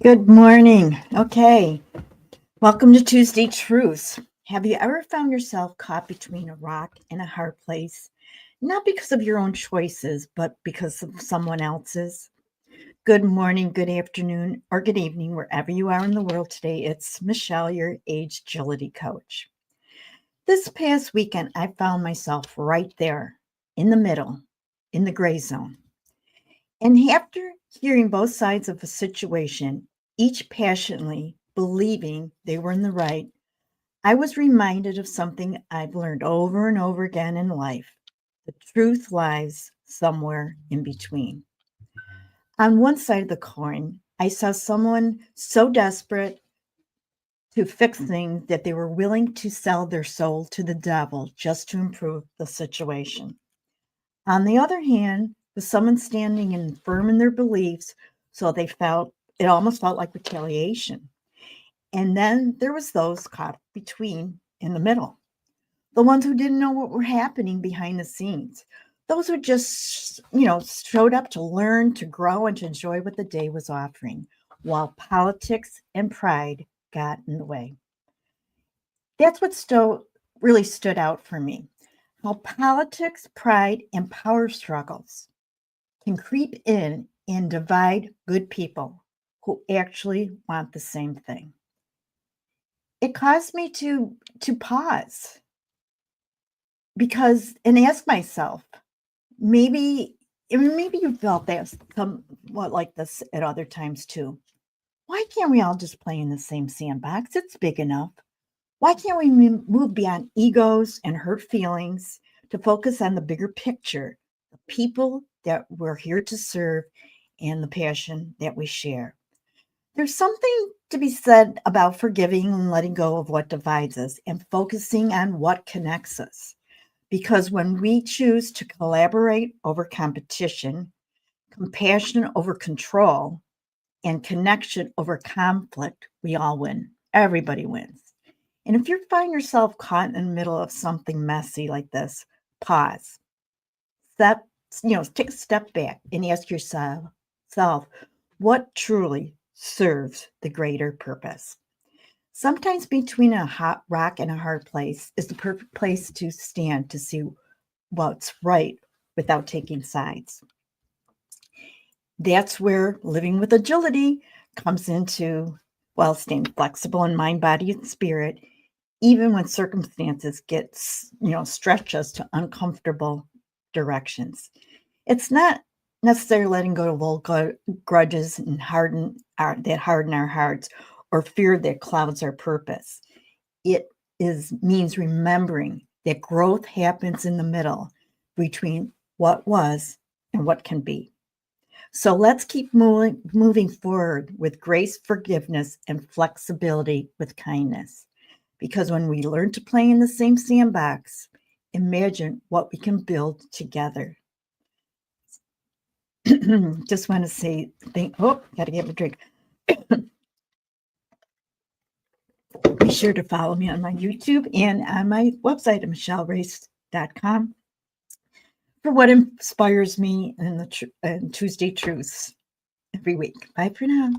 Good morning. Okay, welcome to Tuesday Truths. Have you ever found yourself caught between a rock and a hard place? Not because of your own choices, but because of someone else's? Good morning, good afternoon, or good evening, wherever you are in the world today. It's Michelle, your AGE-GILITY coach. This past weekend, I found myself right there in the middle, in the gray zone. And after hearing both sides of a situation, each passionately believing they were in the right, I was reminded of something I've learned over and over again in life. The truth lies somewhere in between. On one side of the coin, I saw someone so desperate to fix things that they were willing to sell their soul to the devil just to improve the situation. On the other hand, was someone standing and firm in their beliefs, so they felt it almost felt like retaliation. And then there was those caught between in the middle, the ones who didn't know what were happening behind the scenes, those who just showed up to learn, to grow, and to enjoy what the day was offering, while politics and pride got in the way. That's what really stood out for me. How politics, pride, and power struggles can creep in and divide good people who actually want the same thing. It caused me to pause because and ask myself, maybe you felt that somewhat like this at other times too. Why can't we all just play in the same sandbox? It's big enough. Why can't we move beyond egos and hurt feelings to focus on the bigger picture, the people that we're here to serve, and the passion that we share? There's something to be said about forgiving and letting go of what divides us and focusing on what connects us. Because when we choose to collaborate over competition, compassion over control, and connection over conflict, we all win. Everybody wins. And if you find yourself caught in the middle of something messy like this, pause. Step, take a step back and ask yourself what truly serves the greater purpose. Sometimes between a hot rock and a hard place is the perfect place to stand to see what's right without taking sides. That's where living with agility comes into, well, staying flexible in mind, body, and spirit, even when circumstances stretch us to uncomfortable directions. It's not necessarily letting go of old grudges and that harden our hearts or fear that clouds our purpose. It means remembering that growth happens in the middle between what was and what can be. So let's keep moving forward with grace, forgiveness, and flexibility with kindness. Because when we learn to play in the same sandbox, imagine what we can build together. Just want to say, gotta get a drink. Be sure to follow me on my YouTube and on my website at michellerace.com for what inspires me in the Tuesday Truths every week. Bye for now.